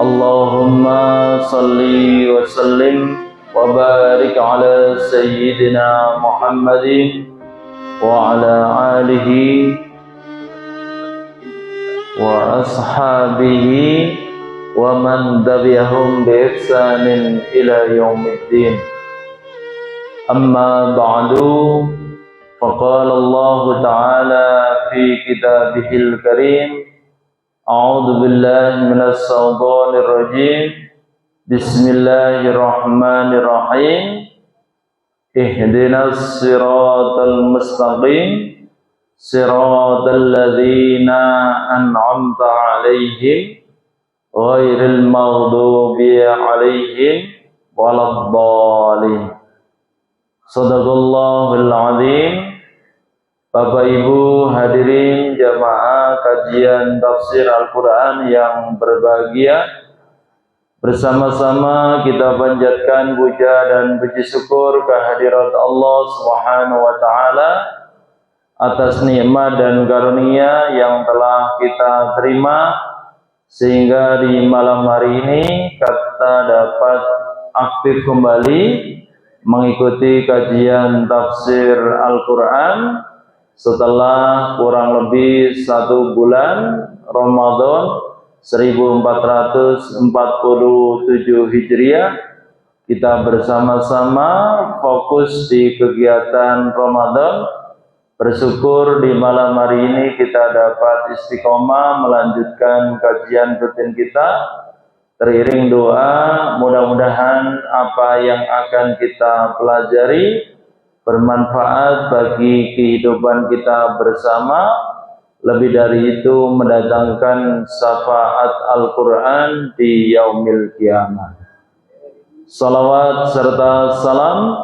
Allahumma salli wa sallim wa barik ala sayyidina Muhammadin wa ala alihi wa ashabihi wa man tabi'ahum bi ihsanin ila yaumiddin. Amma ba'du, faqala Allah ta'ala fi kitabihil karim, a'udzu billahi minas shaitonir rajim, bismillahirrahmanirrahim, ihdinas siratal mustaqim, siratal ladzina an'amta 'alaihim ghairil maghdubi 'alaihim waladdallin. Shadaqallahul azim. Bapak Ibu hadirin jamaah kajian tafsir Al-Quran yang berbahagia, bersama-sama kita panjatkan puja dan puji syukur kehadirat Allah Subhanahu wa taala atas nikmat dan karunia yang telah kita terima, sehingga di malam hari ini kita dapat aktif kembali mengikuti kajian tafsir Al-Quran setelah kurang lebih 1 bulan Ramadan 1447 Hijriah. Kita bersama-sama fokus di kegiatan Ramadan. Bersyukur di malam hari ini kita dapat istiqomah melanjutkan kajian rutin kita. Teriring doa, mudah-mudahan apa yang akan kita pelajari bermanfaat bagi kehidupan kita bersama. Lebih dari itu, mendatangkan syafaat Al-Quran di yaumil kiamah. Salawat serta salam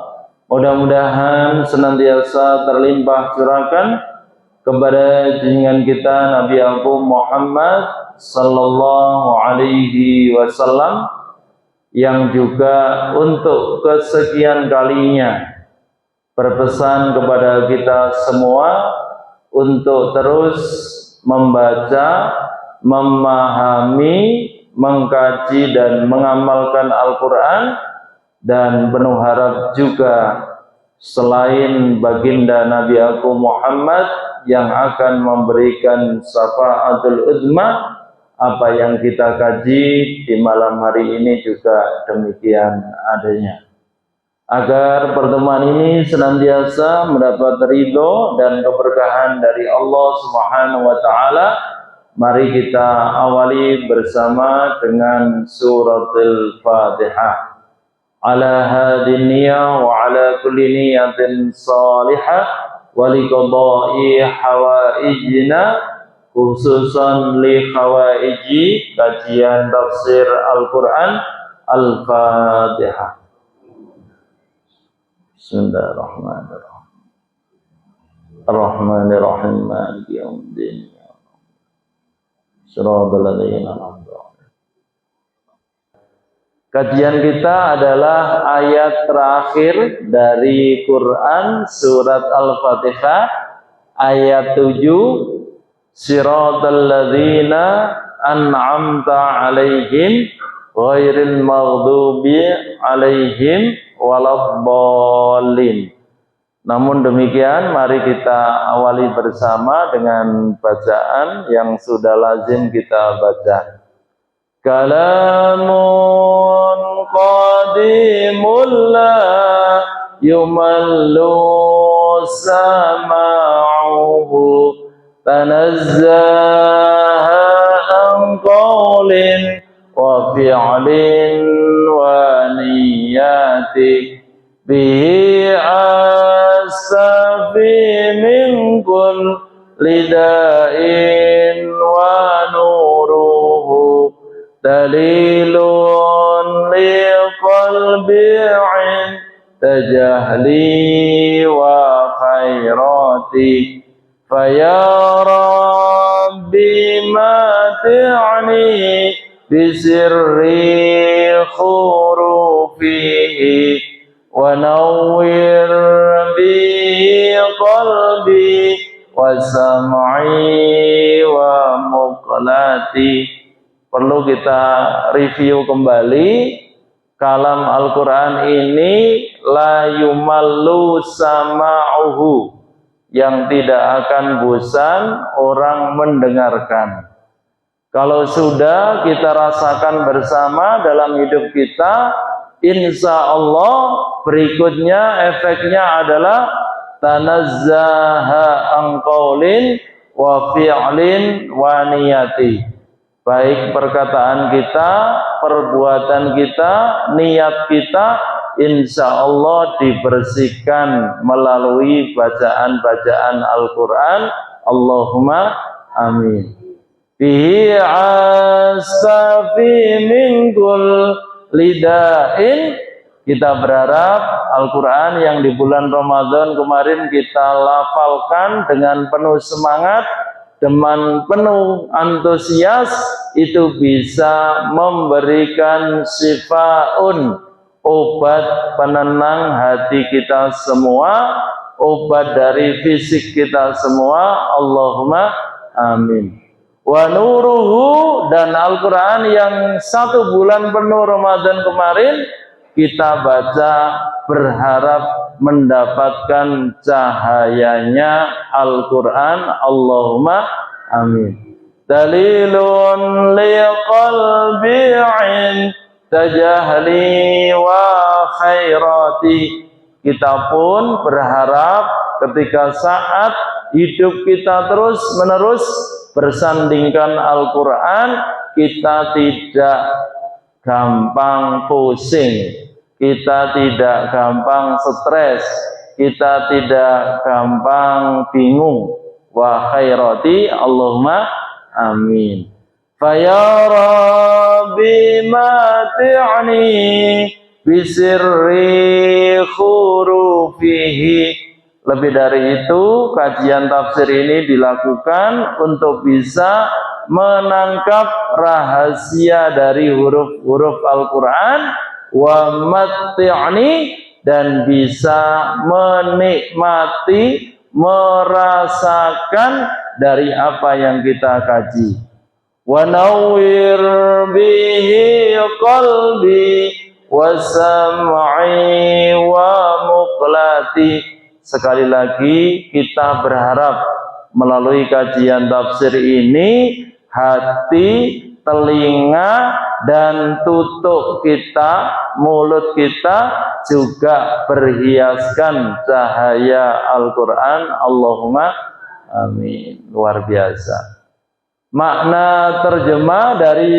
mudah-mudahan senantiasa terlimpah curahkan kepada junjungan kita Nabi Agung Muhammad sallallahu alaihi wasallam, yang juga untuk kesekian kalinya berpesan kepada kita semua untuk terus membaca, memahami, mengkaji dan mengamalkan Al-Quran, dan penuh harap juga selain baginda Nabi Agung Muhammad yang akan memberikan syafaatul uzma, apa yang kita kaji di malam hari ini juga demikian adanya. Agar pertemuan ini senantiasa mendapat ridho dan keberkahan dari Allah Subhanahu wa taala, mari kita awali bersama dengan suratul Fatihah. Ala hadin niyah wa ala kulli niyatin salihah wa liqada'i hawaijina, khususan li hawaiji kajian tafsir Al-Quran. Al-Fatihah. Bismillahirrahmanirrahim. Ar-Rahmanirrahim. Maliki yaumiddin. Shiratal ladzina an'amta 'alaihim. Kajian kita adalah ayat terakhir dari Quran surat Al-Fatihah, ayat 7. Shiratal ladzina an'amta 'alaihim ghairil maghdubi 'alaihim waladdallin. Namun demikian, mari kita awali bersama dengan bacaan yang sudah lazim kita baca. Kalamun qadimul la yumallu sama'uhu, tanazzaha an qawlin wa fi'lin wa niyati, bihi asafi min kulli da'in wa nuruhu dalilun li qalbi'in tajahli wa khairati, faya rabbi mati'ni bisirri khurufihi wa nawwir bi qalbi wa sam'i wa muqlati perlu kita review kembali. Kalam Al-Quran ini la yumallu sama'uhu, yang tidak akan bosan orang mendengarkan. Kalau sudah kita rasakan bersama dalam hidup kita, insya Allah berikutnya efeknya adalah tanazzaha an qaulin wa fi'lin wa niyati. Baik perkataan kita, perbuatan kita, niat kita, insya Allah dibersihkan melalui bacaan-bacaan Al-Quran. Allahumma amin. Bihi asafi min kulli da'in. Kita berharap Al-Quran yang di bulan Ramadan kemarin kita lafalkan dengan penuh semangat, dengan penuh antusias, itu bisa memberikan sifaun, obat penenang hati kita semua, obat dari fisik kita semua. Allahumma amin. Wa nuruhu, dan Al-Quran yang 1 bulan penuh Ramadan kemarin kita baca berharap mendapatkan cahayanya Al-Quran. Allahumma amin. Dalilun liqalbi tajahli wa khairati. Kita pun berharap ketika saat hidup kita terus menerus bersandingkan Al-Quran, kita tidak gampang pusing, kita tidak gampang stres, kita tidak gampang bingung. Wa khairati. Allahumma amin. Faya Rabbi mati'ni bisirri khurufihi. Lebih dari itu, kajian tafsir ini dilakukan untuk bisa menangkap rahasia dari huruf-huruf Al-Quran. Wa mati'ni, dan bisa menikmati, merasakan dari apa yang kita kaji. Wa nawwir bihi qalbi wa sam'i wa muqlati. Sekali lagi kita berharap melalui kajian tafsir ini hati, telinga, dan tutuk kita, mulut kita juga berhiaskan cahaya Al-Quran. Allahumma amin. Luar biasa. Makna terjemah dari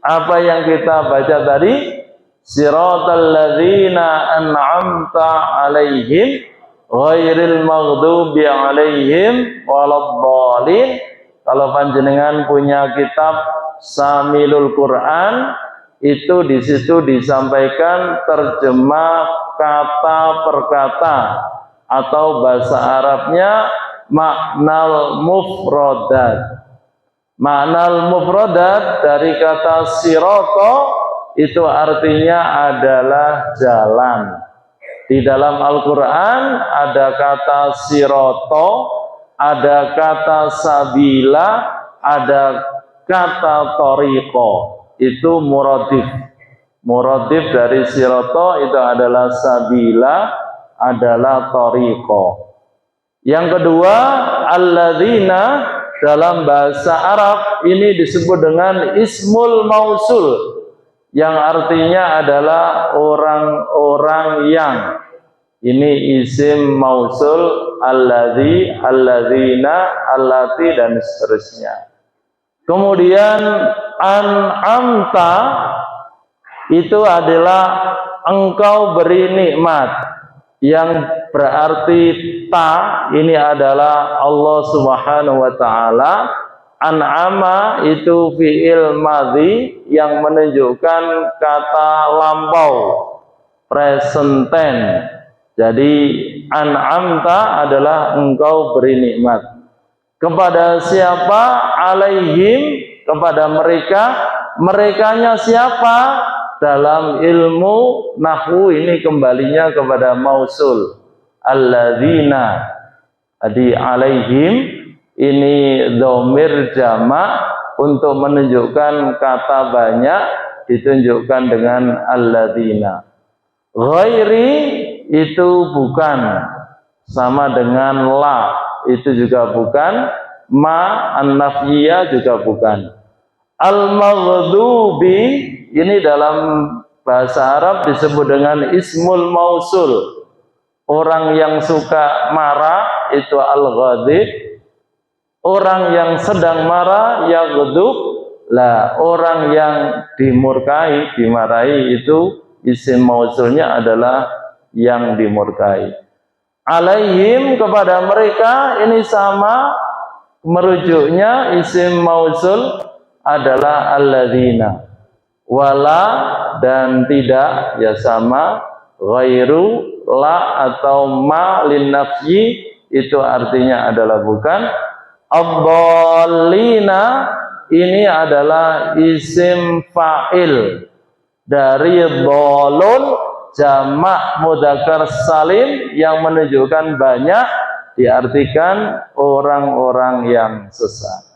apa yang kita baca tadi, siratal ladzina an'amta alaihim ghairil maghdubi alaihim waladdallin. Kalau panjenengan punya kitab Samilul Quran, itu di situ disampaikan terjemah kata per kata, atau bahasa Arabnya maknal mufradat. Maknal mufradat dari kata sirata itu artinya adalah jalan. Di dalam Al-Quran ada kata sirata, ada kata sabila, ada kata tariqo. Itu muradif. Muradif dari sirata itu adalah sabila, adalah tariqo. Yang kedua, alladzina dalam bahasa Arab ini disebut dengan ismul mausul, yang artinya adalah orang-orang yang. Ini isim mausul, alladzi, alladzina, allati, dan seterusnya. Kemudian an'amta itu adalah engkau beri nikmat, yang berarti ta ini adalah Allah Subhanahu wa taala. An'ama itu fi'il madhi yang menunjukkan kata lampau, present tense. Jadi an'amta adalah engkau beri nikmat. Kepada siapa? Alaihim, kepada mereka. Merekanya siapa? Dalam ilmu nahwu ini kembalinya kepada mausul. Alladzina. Jadi alaihim ini dhamir jamak, untuk menunjukkan kata banyak ditunjukkan dengan alladzina. Ghairi itu bukan, sama dengan la itu juga bukan, ma an-nafiyah juga bukan. Al-maghdubi ini dalam bahasa Arab disebut dengan ismul mausul. Orang yang suka marah itu al-ghadib. Orang yang sedang marah yaghdub. Lah, orang yang dimurkai, dimarahi itu isim mausulnya adalah yang dimurkai. Alaihim kepada mereka ini sama, merujuknya isim mausul adalah alladzina. Wala dan tidak ya sama, ghairu, la atau ma lin nafyi itu artinya adalah bukan. Ad-dhallina ini adalah isim fa'il dari dhalun jamak mudzakkar salim yang menunjukkan banyak, diartikan orang-orang yang sesat.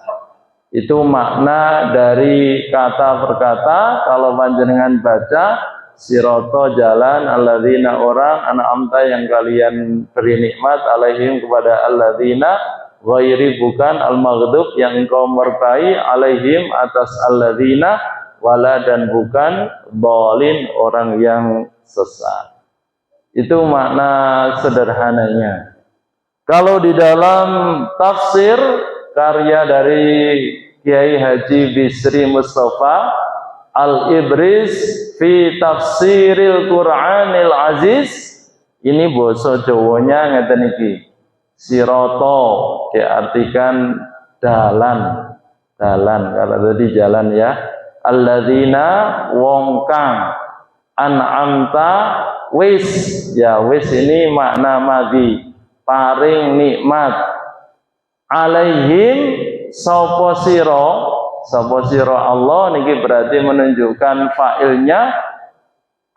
Itu makna dari kata per kata. Kalau panjenengan baca sirata jalan alladzina orang an'amta yang kalian beri nikmat alaihim kepada alladzina, ghairi bukan, al-maghdub yang engkau murkai alaihim atas alladzina, wala dan bukan, dhalin orang yang sesat. Itu makna sederhananya. Kalau di dalam tafsir karya dari Kiai Haji Bisri Mustafa Al-Ibris fi Tafsiril Qur'anil Aziz, ini basa Jawanya ngeten iki. Sirata diartikan dalan, kalau tadi jalan ya. Alladzina wong kang, an'amta wis, ya wis ini makna madhi, paring nikmat. Alaihim sapa sira Allah niki berarti menunjukkan fa'ilnya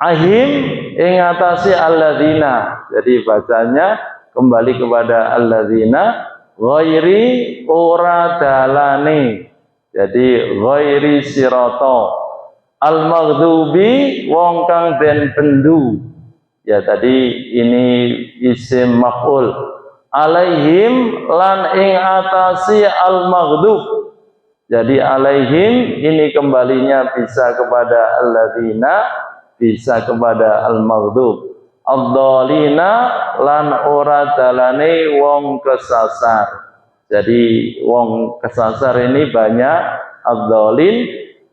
ahim ing atase alladzina. Jadi bacanya kembali kepada alladzina, ghairi ora dalane. Jadi ghairi sirata, al-maghdubi wong kang den bendu. Ya tadi ini isim maf'ul. Alaihim lan ing atasi al-maghdub. Jadi alaihim ini kembalinya bisa kepada alladzina, bisa kepada al-maghdub. Ad-dhalina lan ora dalane wong kesasar. Jadi wong kesasar ini banyak, ad-dhalin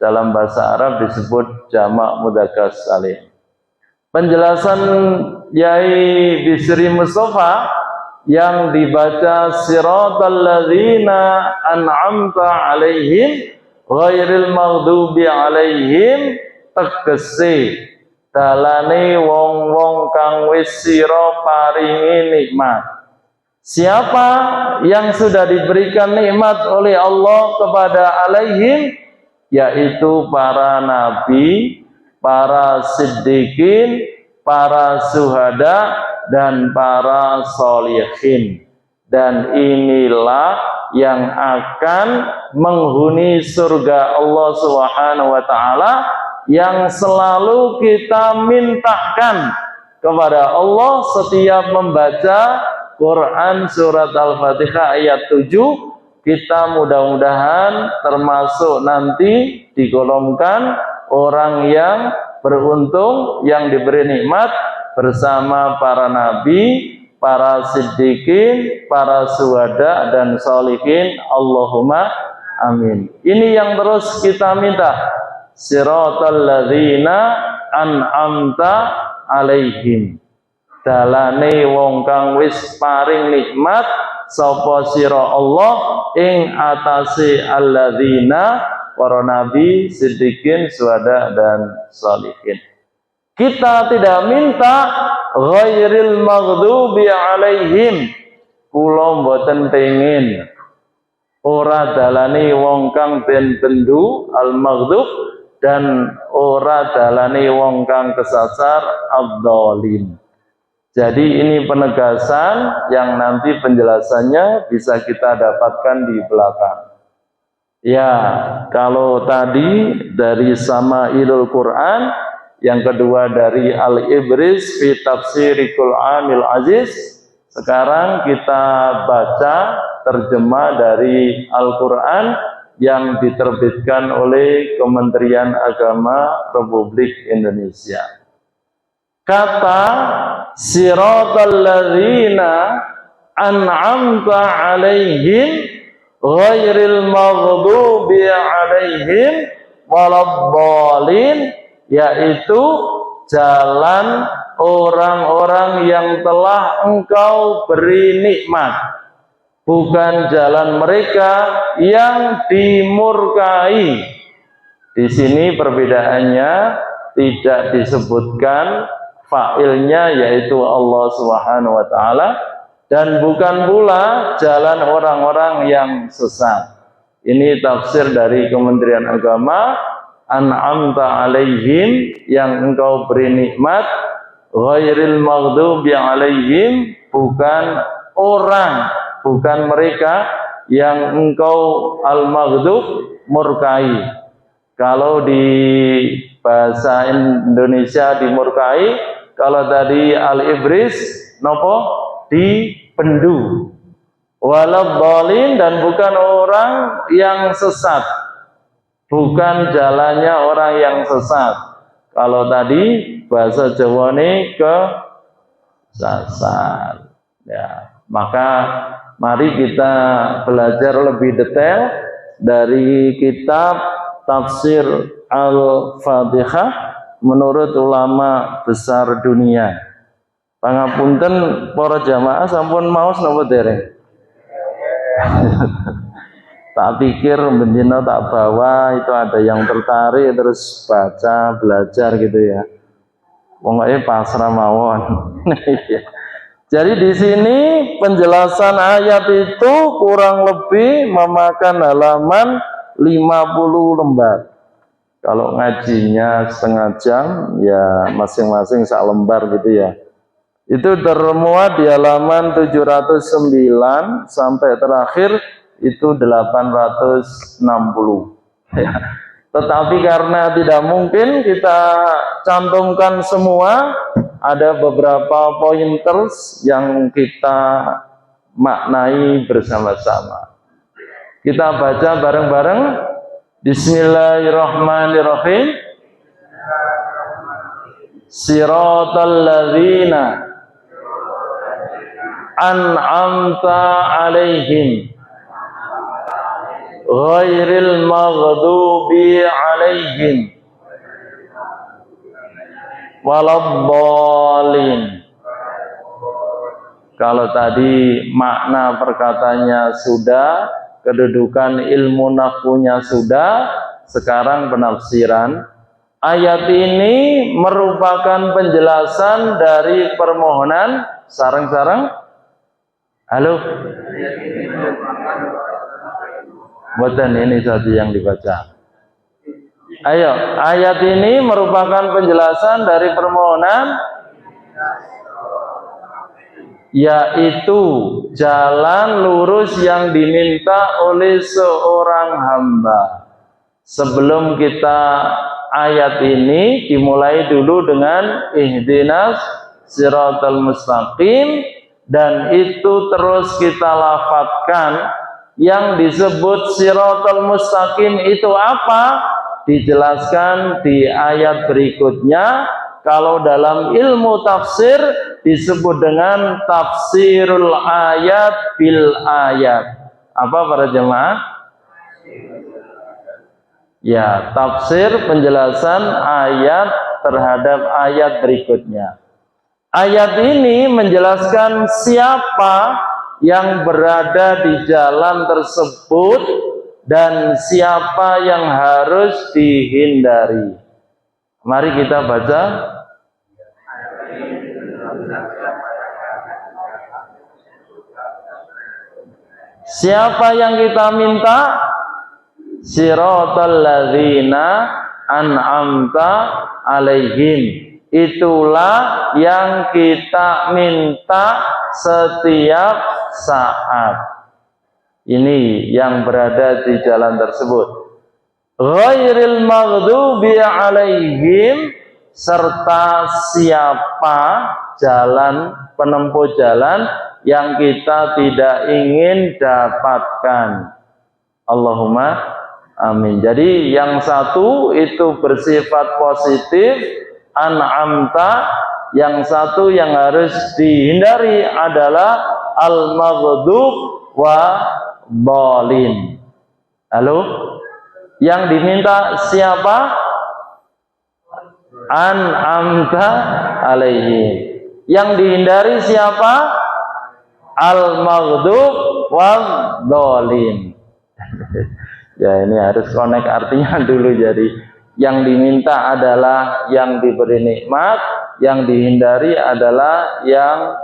dalam bahasa Arab disebut jamak mudzakkar salim. Penjelasan Yai Bisri Mustafa yang dibaca siratal ladzina an'amta alaihim ghairil maghdubi alaihim, tegese dalane wong-wong kang wis sira paringi nikmat. Siapa yang sudah diberikan nikmat oleh Allah kepada alaihim, yaitu para nabi, para siddiqin, para syuhada, dan para sholihin. Dan inilah yang akan menghuni surga Allah Subhanahu wa ta'ala, yang selalu kita mintakan kepada Allah setiap membaca Quran surat Al-Fatihah ayat 7. Kita mudah-mudahan termasuk nanti digolongkan orang yang beruntung, yang diberi nikmat bersama para nabi, para siddiqin, para syuhada dan sholihin. Allahumma amin. Ini yang terus kita minta. Siratal ladzina an'amta alaihim, dalane wong kang wis paring nikmat sapa sira Allah ing atase alladzina, para nabi, siddiqin, syuhada dan sholihin. Kita tidak minta ghairil maghdubi alaihim, kula mboten pengin ora dalane wong kang den bendu al-maghdub, dan ora dalane wong kang kesasar ad-dhalin. Jadi ini penegasan yang nanti penjelasannya bisa kita dapatkan di belakang. Ya, kalau tadi dari Sama'ilul Quran, yang kedua dari Al-Ibris fi Tafsiril Qur'anil Aziz, sekarang kita baca terjemah dari Al-Quran yang diterbitkan oleh Kementerian Agama Republik Indonesia. Kata siratal ladzina an'amta 'alaihim ghairil maghdubi 'alaihim waladdallin, yaitu jalan orang-orang yang telah engkau beri nikmat, bukan jalan mereka yang dimurkai. Di sini perbedaannya tidak disebutkan fa'ilnya, yaitu Allah Subhanahu wa taala, dan bukan pula jalan orang-orang yang sesat. Ini tafsir dari Kementerian Agama, an'amta alaihim, yang engkau beri nikmat, ghairil maghdubi alaihim, bukan orang, bukan mereka yang engkau al-maghdub murkai. Kalau di bahasa Indonesia dimurkai, kalau tadi al-ibris nopo dipendu, waladhdallin, dan bukan orang yang sesat, bukan jalannya orang yang sesat. Kalau tadi bahasa Jawa ini ke sasar. Ya, maka mari kita belajar lebih detail dari kitab Tafsir Al-Fatihah menurut ulama besar dunia. Pangapunten para jamaah sampun maos napa dereng? Tak pikir bendina tak bawa itu ada yang tertarik terus baca belajar gitu ya. Pokoknya pasrah mawon. Jadi di sini penjelasan ayat itu kurang lebih memakan halaman 50 lembar. Kalau ngajinya setengah jam ya masing-masing sak lembar gitu ya. Itu termuat di halaman 709 sampai terakhir itu 860 ya. Tetapi karena tidak mungkin kita cantumkan semua, ada beberapa pointers yang kita maknai bersama-sama. Kita baca bareng-bareng. Bismillahirrahmanirrahim. Siratal ladzina an'amta 'alaihim ghairil maghdubi 'alaihim waladdallin. Kalau tadi makna perkataannya sudah, kedudukan ilmu nahwunya sudah, sekarang penafsiran. Ayat ini merupakan penjelasan dari permohonan sareng-sareng. Halo? Bukan ini saja yang dibaca. Ayo, ayat ini merupakan penjelasan dari permohonan, yaitu jalan lurus yang diminta oleh seorang hamba. Sebelum kita ayat ini dimulai dulu dengan ihdinas siratal mustaqim, dan itu terus kita lafadzkan. Yang disebut siratal mustaqim itu apa? Dijelaskan di ayat berikutnya. Kalau dalam ilmu tafsir disebut dengan tafsirul ayat bil ayat. Apa para jemaah? Ya, tafsir penjelasan ayat terhadap ayat berikutnya. Ayat ini menjelaskan siapa yang berada di jalan tersebut dan siapa yang harus dihindari. Mari kita baca. Siapa yang kita minta? Siratal ladzina an'amta alaihim. Itulah yang kita minta setiap saat. ini yang berada di jalan tersebut. Ghairil maghdubi alaihim, serta siapa jalan, penempuh jalan yang kita tidak ingin dapatkan. Allahumma amin. Jadi yang satu itu bersifat positif, an'amta. Yang satu yang harus dihindari adalah al-maghdub wa dhalin. Halo? Yang diminta siapa? An'amta alaihi. Yang dihindari siapa? Al-maghdub wa dhalin. Ya, ini harus connect artinya dulu. Jadi yang diminta adalah yang diberi nikmat, yang dihindari adalah yang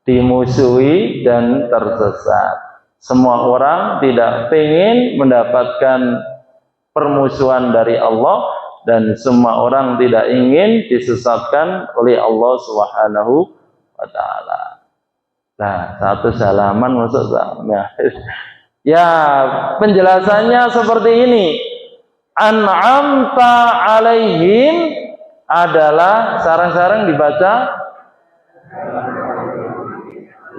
dimusuhi dan tersesat. Semua orang tidak ingin mendapatkan permusuhan dari Allah, dan semua orang tidak ingin disesatkan oleh Allah Subhanahu wa ta'ala. Nah, satu halaman masuk sama. Ya, penjelasannya seperti ini. An'amta alaihim adalah sarang-sarang dibaca.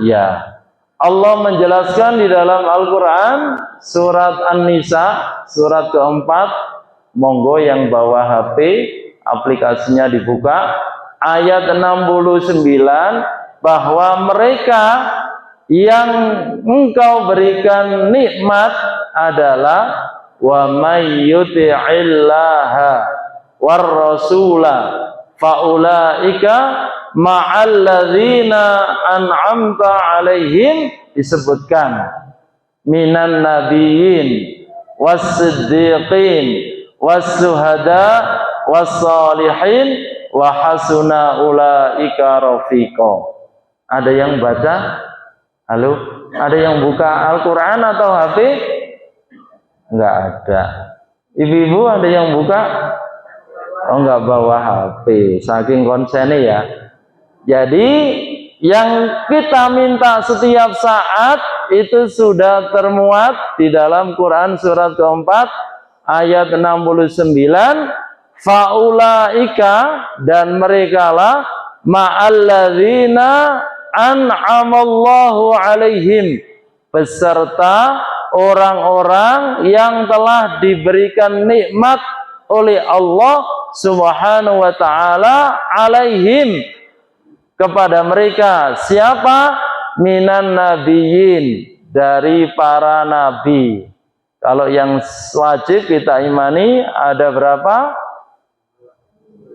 Ya. Allah menjelaskan di dalam Al-Quran surat An-Nisa surat keempat. Monggo yang bawa HP aplikasinya dibuka, ayat 69, bahwa mereka yang engkau berikan nikmat adalah wa may yuti'illaha war rasula faulaika ma'alladzina an'amta alaihim, disebutkan minan nabiyyin was-siddiqin was-syuhada was-salihin wa hasuna ulaika rafiqa. Ada yang baca? Halo? Ada yang buka Al-Quran atau HP? Enggak ada. Ibu-ibu ada yang buka? Oh, enggak bawa HP, saking konsennya ya. Jadi yang kita minta setiap saat itu sudah termuat di dalam Quran surat keempat ayat 69. Faulaika, dan merekalah ma'alladzina an'amallahu alaihim, beserta orang-orang yang telah diberikan nikmat oleh Allah Subhanahu wa ta'ala alaihim, kepada mereka. Siapa? Minan nabiyyin, dari para nabi. Kalau yang wajib kita imani ada berapa?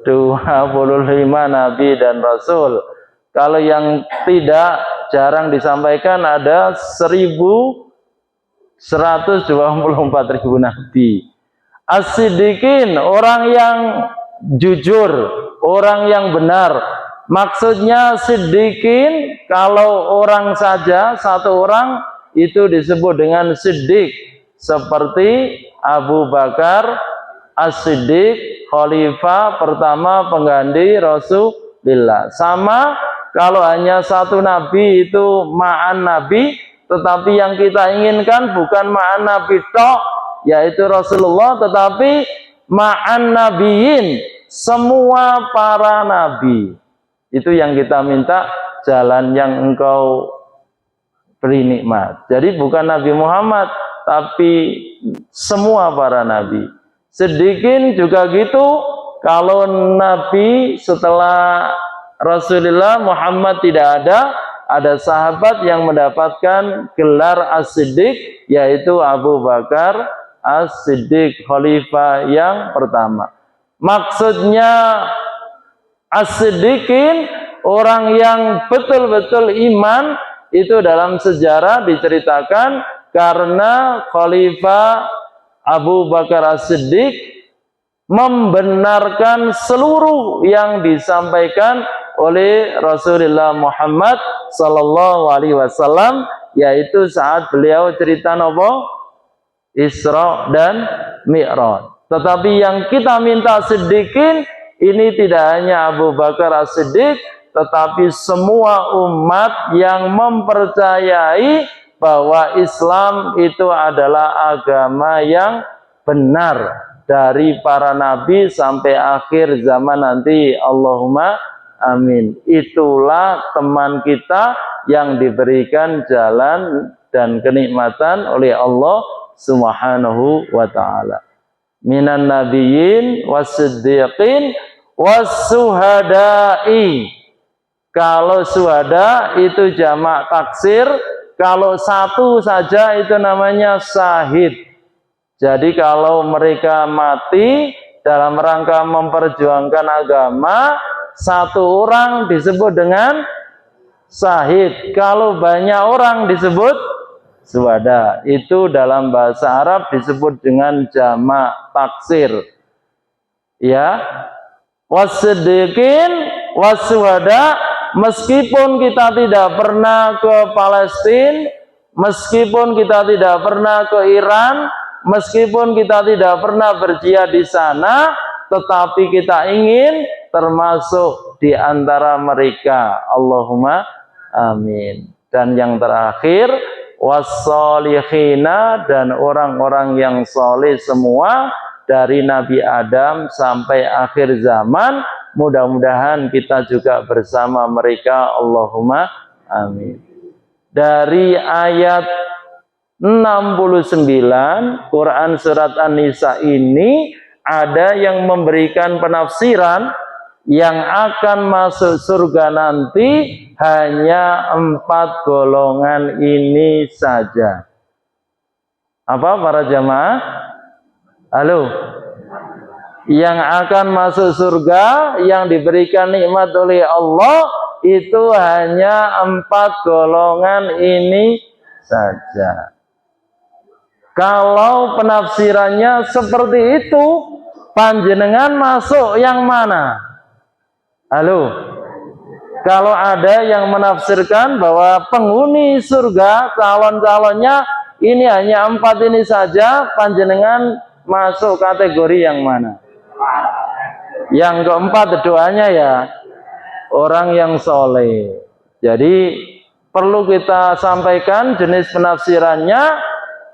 25 nabi dan rasul. Kalau yang tidak, jarang disampaikan, ada 1.124.000 nabi. As-siddiqin, orang yang jujur, orang yang benar. Maksudnya siddiqin, kalau orang saja, satu orang itu disebut dengan siddiq, seperti Abu Bakar As-Siddiq, khalifah pertama pengganti Rasulullah. Sama kalau hanya satu nabi itu ma'an nabi, tetapi yang kita inginkan bukan ma'an nabi tok, yaitu Rasulullah, tetapi ma'an nabiyin, semua para nabi. Itu yang kita minta, jalan yang engkau beri nikmat. Jadi bukan Nabi Muhammad, tapi semua para nabi. Sedikit juga gitu, kalau nabi setelah Rasulullah Muhammad tidak ada sahabat yang mendapatkan gelar As-Siddiq, yaitu Abu Bakar As-Siddiq, khalifah yang pertama. Maksudnya As-Siddiqin, orang yang betul-betul iman, itu dalam sejarah diceritakan karena Khalifah Abu Bakar As-Siddiq membenarkan seluruh yang disampaikan oleh Rasulullah Muhammad sallallahu alaihi wasallam, yaitu saat beliau cerita nopo Isra dan Mi'raj. Tetapi yang kita minta Siddiqin ini tidak hanya Abu Bakar As-Siddiq, tetapi semua umat yang mempercayai bahwa Islam itu adalah agama yang benar dari para nabi sampai akhir zaman nanti. Allahumma amin. Itulah teman kita yang diberikan jalan dan kenikmatan oleh Allah Subhanahu wa ta'ala. Minan nabiyyin was-siddiqin was-suhada'i. Kalau suhada itu jamak taksir, kalau satu saja itu namanya syahid. Jadi kalau mereka mati dalam rangka memperjuangkan agama, satu orang disebut dengan syahid. Kalau banyak orang disebut syuhada. Itu dalam bahasa Arab disebut dengan jamak taksir. Ya. Was-siddiqin was-syuhada. Meskipun kita tidak pernah ke Palestina, meskipun kita tidak pernah ke Iran, meskipun kita tidak pernah berjihad di sana, tetapi kita ingin termasuk di antara mereka. Allahumma amin. Dan yang terakhir, was-solihina, dan orang-orang yang soleh semua dari Nabi Adam sampai akhir zaman. Mudah-mudahan kita juga bersama mereka. Allahumma amin. Dari ayat 69 Quran surat An-Nisa ini ada yang memberikan penafsiran yang akan masuk surga nanti hanya 4 golongan ini saja. Apa para jamaah? Halo? Yang akan masuk surga, yang diberikan nikmat oleh Allah, itu hanya 4 golongan ini saja. Kalau penafsirannya seperti itu, panjenengan masuk yang mana? Halo? Kalau ada yang menafsirkan bahwa penghuni surga, calon-calonnya ini hanya 4 ini saja, panjenengan masuk kategori yang mana? Yang keempat doanya ya orang yang soleh. Jadi perlu kita sampaikan jenis penafsirannya.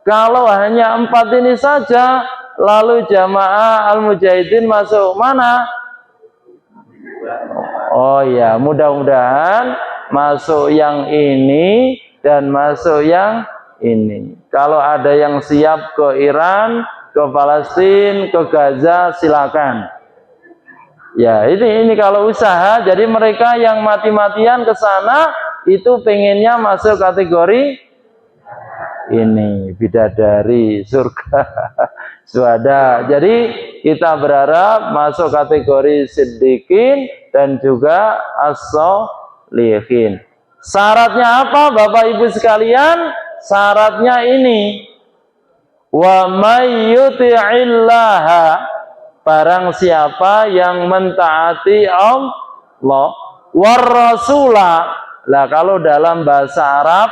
Kalau hanya 4 ini saja, lalu jamaah al-mujahidin masuk mana? Oh ya, mudah-mudahan masuk yang ini dan masuk yang ini. Kalau ada yang siap ke Iran, ke Palestina, ke Gaza, silakan. Ya, ini kalau usaha. Jadi mereka yang mati-matian ke sana itu pengennya masuk kategori ini, bidadari surga, syuhada. Jadi kita berharap masuk kategori siddiqin dan juga as-sholihin. Syaratnya apa Bapak Ibu sekalian? Syaratnya ini, wa may yuti'illaha, barang siapa yang mentaati Allah, war rasula. Lah kalau dalam bahasa Arab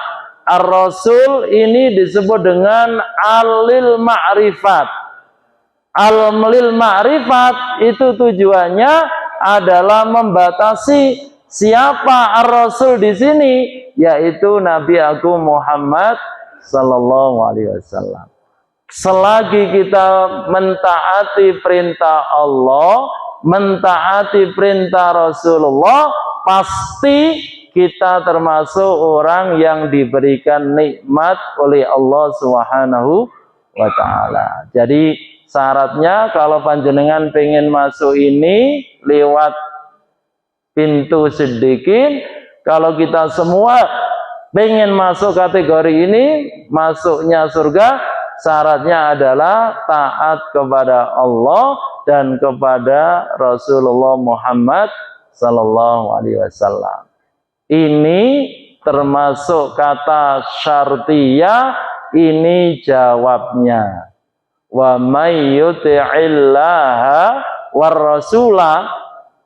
ar-rasul ini disebut dengan alil ma'rifat. Al-lil ma'rifat itu tujuannya adalah membatasi siapa ar-rasul di sini, yaitu Nabi Agung Muhammad sallallahu alaihi wasallam. Selagi kita mentaati perintah Allah, mentaati perintah Rasulullah, pasti kita termasuk orang yang diberikan nikmat oleh Allah Subhanahu wa ta'ala. Jadi syaratnya kalau panjenengan pengen masuk ini lewat pintu siddiqin, kalau kita semua pengen masuk kategori ini, masuknya surga, syaratnya adalah taat kepada Allah dan kepada Rasulullah Muhammad sallallahu alaihi wasallam. Ini termasuk kata syartiyah, ini jawabnya. Wa may yuti'illaha war rasula,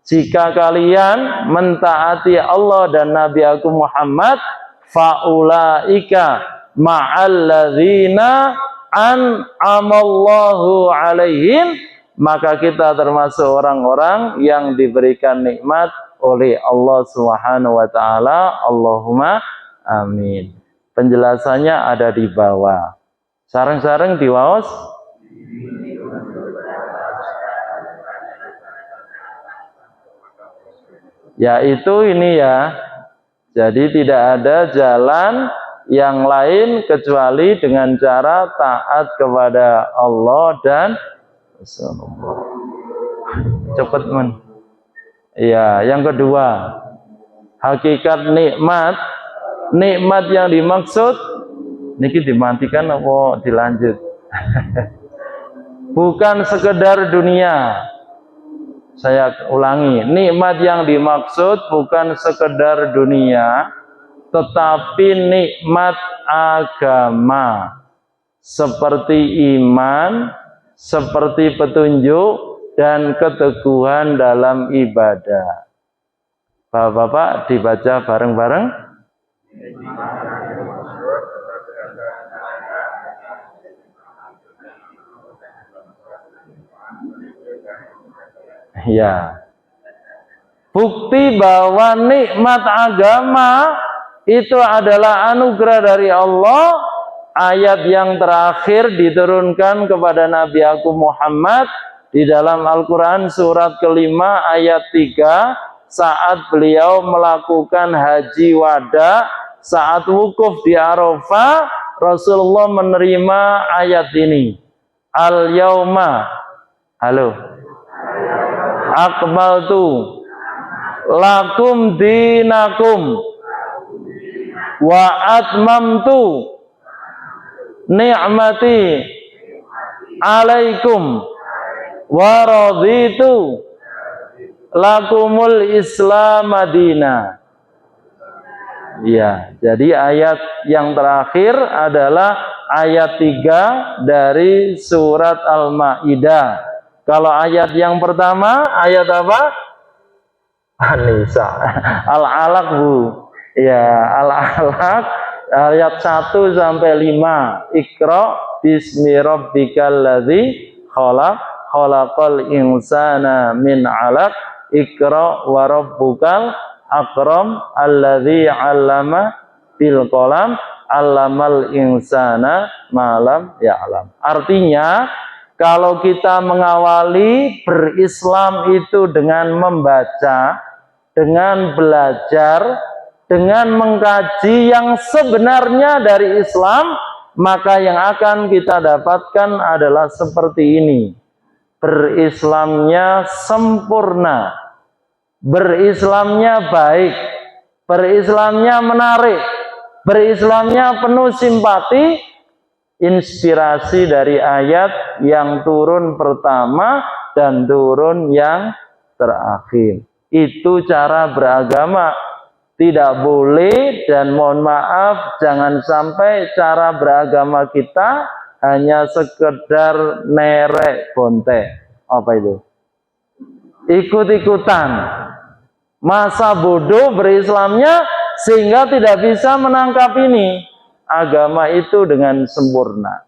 jika kalian mentaati Allah dan Nabi Agung Muhammad, faulaika ma'alladzina an'amallahu alaihim, maka kita termasuk orang-orang yang diberikan nikmat oleh Allah Subhanahu wa ta'ala. Allahumma amin. Penjelasannya ada di bawah. Sareng-sareng diwaos. Yaitu ini ya. Jadi tidak ada jalan yang lain kecuali dengan cara taat kepada Allah dan Rasulullah. Cepat men. Ya, yang kedua, hakikat nikmat. Nikmat yang dimaksud niki dimatikan apa dilanjut? Bukan sekedar dunia. Saya ulangi, nikmat yang dimaksud bukan sekedar dunia, tetapi nikmat agama seperti iman, seperti petunjuk dan keteguhan dalam ibadah. Bapak-bapak dibaca bareng-bareng. Ya. Bukti bahwa nikmat agama itu adalah anugerah dari Allah. Ayat yang terakhir diturunkan kepada Nabi Agung Muhammad di dalam Al-Quran surat kelima ayat 3, saat beliau melakukan haji wada, saat wukuf di Arafah, Rasulullah menerima ayat ini. Al-yauma, halo, akmaltu lakum dinakum wa atmamtu ni'mati alaikum wa raditu lakumul Islam madina. Ya, jadi ayat yang terakhir adalah ayat 3 dari surat Al-Maidah. Kalau ayat yang pertama ayat apa? An-Nisa. Al-Alaq, Bu. Ya, Al-Alaq ayat 1 sampai 5. Iqra bismi rabbikal ladzi khalaq, khalaqal insana min 'alaq, iqra wa rabbukal akram alladzi 'allama bil qalam, 'allamal insana ma lam ya'lam. Artinya, kalau kita mengawali berislam itu dengan membaca, dengan belajar, dengan mengkaji yang sebenarnya dari Islam, maka yang akan kita dapatkan adalah seperti ini. Berislamnya sempurna, berislamnya baik, berislamnya menarik, berislamnya penuh simpati, inspirasi dari ayat yang turun pertama dan turun yang terakhir. Itu cara beragama. Tidak boleh, dan mohon maaf, jangan sampai cara beragama kita hanya sekedar nerek bontek. Apa itu? Ikut-ikutan. Masa bodoh berislamnya sehingga tidak bisa menangkap ini. Agama itu dengan sempurna.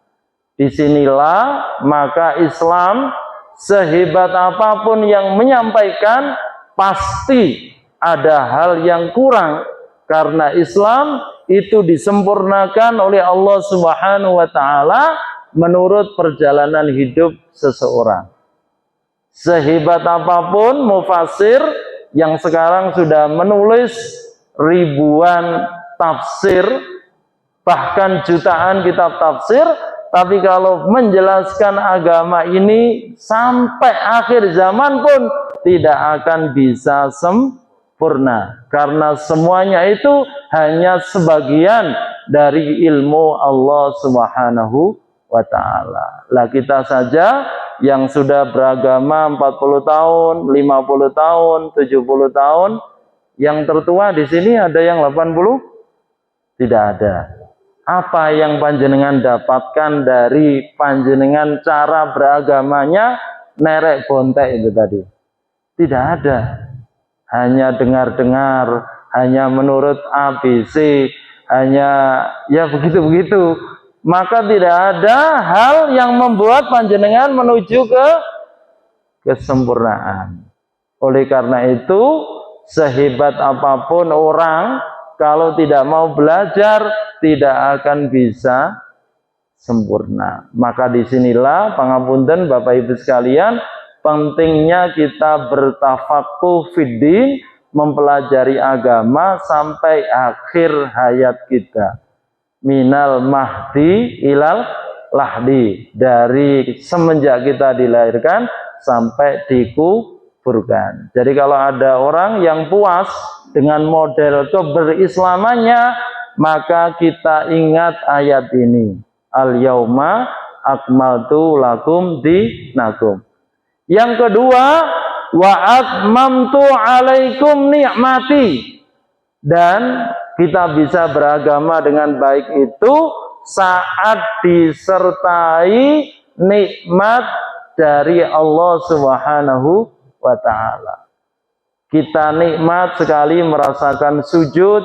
Disinilah maka Islam sehebat apapun yang menyampaikan pasti ada hal yang kurang, karena Islam itu disempurnakan oleh Allah Subhanahu wa taala menurut perjalanan hidup seseorang. Sehebat apapun mufassir yang sekarang sudah menulis ribuan tafsir, bahkan jutaan kitab tafsir, tapi kalau menjelaskan agama ini sampai akhir zaman pun tidak akan bisa sempurna, karena semuanya itu hanya sebagian dari ilmu Allah Subhanahu wa ta'ala. Lah kita saja yang sudah beragama 40 tahun, 50 tahun, 70 tahun, yang tertua di sini ada yang 80? Tidak ada. Apa yang panjenengan dapatkan dari panjenengan cara beragamanya nerek bontek itu tadi? Tidak ada. Hanya dengar-dengar, hanya menurut ABC, hanya ya begitu-begitu. Maka tidak ada hal yang membuat panjenengan menuju ke kesempurnaan. Oleh karena itu, sehebat apapun orang, kalau tidak mau belajar tidak akan bisa sempurna. Maka disinilah pangapunten Bapak Ibu sekalian, pentingnya kita bertafakuh fiddin, mempelajari agama sampai akhir hayat kita. Minal mahdi ilal lahdi, dari semenjak kita dilahirkan sampai dikuburkan. Jadi kalau ada orang yang puas dengan model keberislamannya, maka kita ingat ayat ini. Al-yauma akmaltu lakum dinakum. Yang kedua, wa atmamtu alaikum ni'mati. Dan kita bisa beragama dengan baik itu saat disertai nikmat dari Allah Subhanahu wa ta'ala. Kita nikmat sekali merasakan sujud,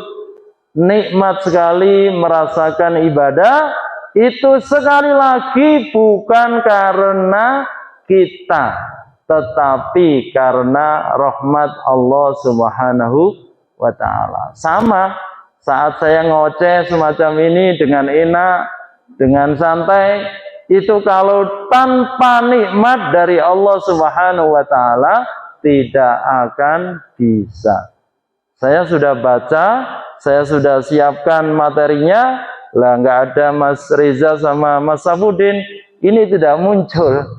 nikmat sekali merasakan ibadah, itu sekali lagi bukan karena kita, tetapi karena rahmat Allah Subhanahu wa ta'ala. Sama saat saya ngoceh semacam ini dengan enak, dengan santai, itu kalau tanpa nikmat dari Allah Subhanahu wa ta'ala tidak akan bisa. Saya sudah baca, saya sudah siapkan materinya, lah nggak ada Mas Reza sama Mas Safudin, ini tidak muncul.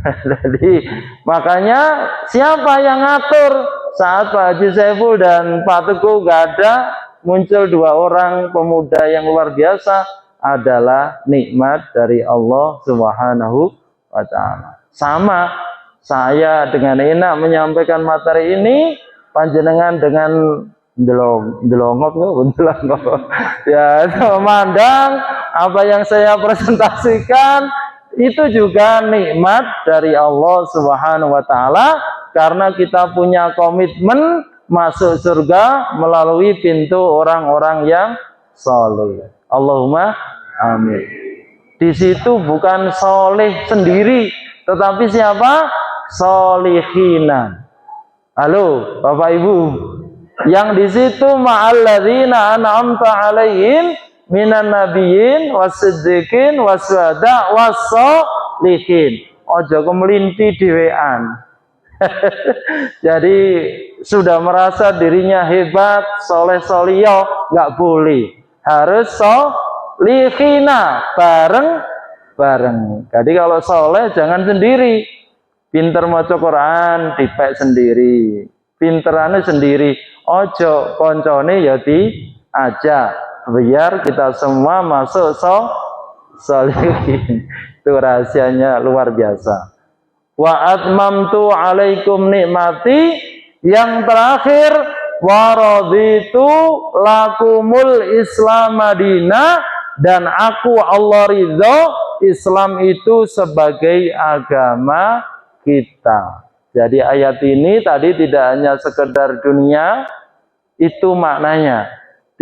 Jadi makanya siapa yang ngatur saat Pak Haji Saiful dan Pak Teguh nggak ada, muncul dua orang pemuda yang luar biasa, adalah nikmat dari Allah Subhanahu wa ta'ala. Sama saya dengan enak menyampaikan materi ini, panjenengan dengan delongok ya, memandang apa yang saya presentasikan itu juga nikmat dari Allah Subhanahu wa ta'ala, karena kita punya komitmen masuk surga melalui pintu orang-orang yang soleh. Allahumma amin. Di situ bukan soleh sendiri, tetapi siapa? Solihina. Halo Bapak Ibu, yang di situ ma'alladzina an'amta alaihim minan nabiyyin wasiddiqin wasyuhada wassolihin. Ojo kemelinti dhewean. Jadi sudah merasa dirinya hebat, soleh soliyo, nggak boleh. Harus solihina, bareng-bareng. Jadi kalau soleh jangan sendiri. Pinter maca Quran dipek sendiri, pinterane sendiri. Ojo koncone ya diajak, biar kita semua masuk solihin. Itu rahasianya luar biasa. Wa atmamtu alaikum nikmati. Yang terakhir, wa raditu lakumul Islam Madinah, dan aku Allah ridho Islam itu sebagai agama kita. Jadi ayat ini tadi tidak hanya sekedar dunia, itu maknanya.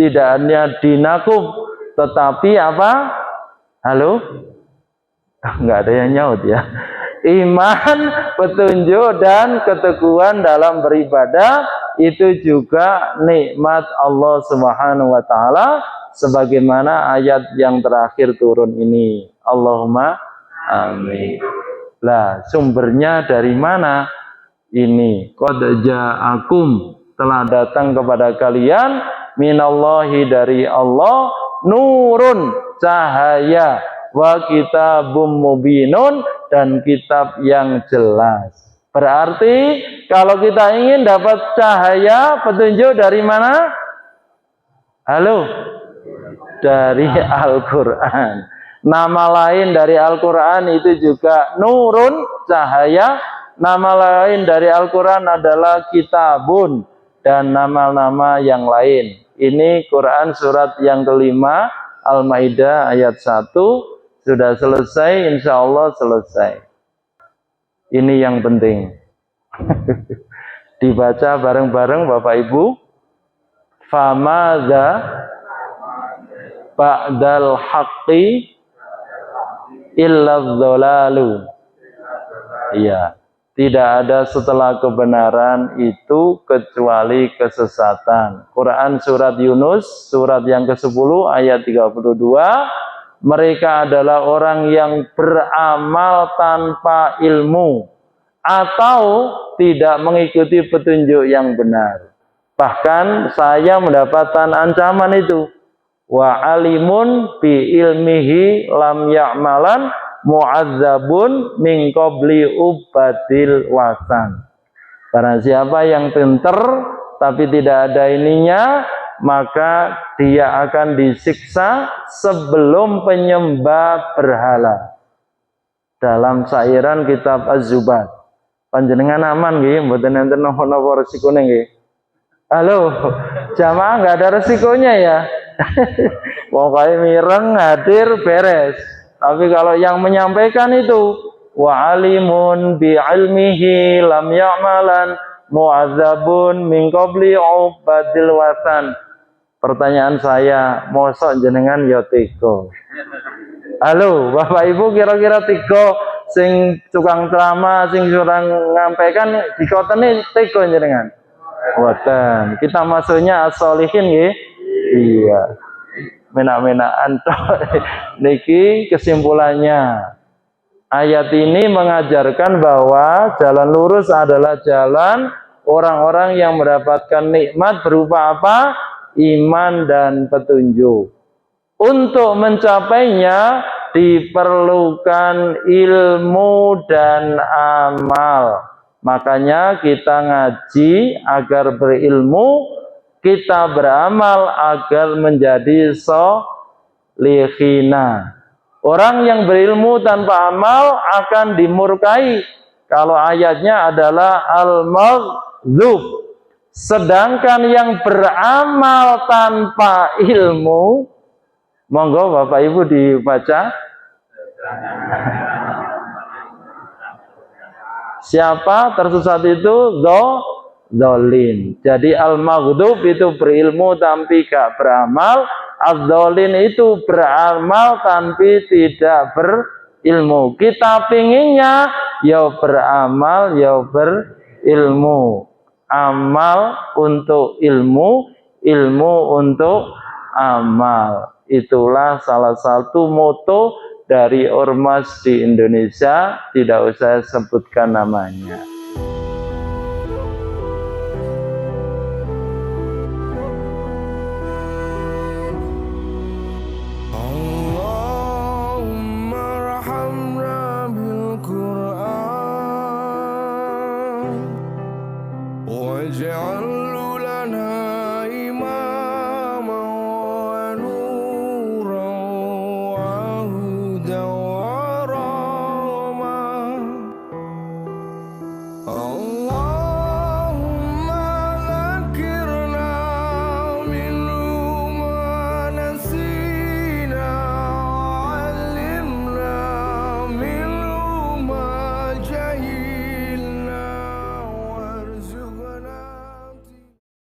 Tidak hanya dinakum, tetapi apa? Halo? Nggak ada yang nyaut ya. Iman, petunjuk, dan keteguhan dalam beribadah itu juga nikmat Allah Subhanahu wa ta'ala, sebagaimana ayat yang terakhir turun ini. Allahumma amin. Lah, sumbernya dari mana? Ini qad ja'akum, telah datang kepada kalian, minallahi, dari Allah, nurun, cahaya, wa kitabum mubinun, dan kitab yang jelas. Berarti kalau kita ingin dapat cahaya, petunjuk dari mana? Halo? Dari Al-Quran. Nama lain dari Al-Quran itu juga nurun, cahaya. Nama lain dari Al-Quran adalah kitabun, dan nama-nama yang lain. Ini Quran surat yang kelima, Al-Maidah ayat 1. Sudah selesai, insya Allah selesai. Ini yang penting. Dibaca bareng-bareng Bapak Ibu. Famadza ba'dal haqqi illa dhalalu. Iya, Tidak ada setelah kebenaran itu kecuali kesesatan. Quran surat Yunus, surat yang ke-10 ayat 32. Mereka adalah orang yang beramal tanpa ilmu atau tidak mengikuti petunjuk yang benar. Bahkan saya mendapatkan ancaman itu. Wa alimun bi ilmihi lam ya'malan mu'adzabun min qabli ubadil wasan. Barang siapa yang pinter tapi tidak ada ininya, maka dia akan disiksa sebelum penyembah berhala. Dalam sairan kitab Az-Zubat. Panjenengan aman nggih, mboten enten napa resikone nggih. Halo, jamaah nggak ada resikonya ya. Pokoknya mireng hadir beres. Tapi kalau yang menyampaikan itu wa alimun bi ilmihi lam ya'malan mu'adzabun min qabli ubadil wasan. Pertanyaan saya, mosok jenengan ya teko. Halo, Bapak Ibu, kira-kira teko sing tukang ceramah, sing surang ngampaikan dikotene teko jenengan? Boten. Kita masuknya as-solihin nggih. Iya. Menak-menakan niki kesimpulannya. Ayat ini mengajarkan bahwa jalan lurus adalah jalan orang-orang yang mendapatkan nikmat berupa apa? Iman dan petunjuk. Untuk mencapainya diperlukan ilmu dan amal. Makanya kita ngaji agar berilmu, kita beramal agar menjadi solihina. Orang yang berilmu tanpa amal akan dimurkai. Kalau ayatnya adalah al-maghdub. Sedangkan yang beramal tanpa ilmu, monggo Bapak Ibu dibaca. Siapa tersesat itu? Dzolin. Jadi al-maghdub itu berilmu tapi gak beramal. Az-dzolin itu beramal tapi tidak berilmu. Kita pinginnya ya beramal, ya berilmu. Amal untuk ilmu, ilmu untuk amal. Itulah salah satu moto dari ormas di Indonesia, tidak usah sebutkan namanya.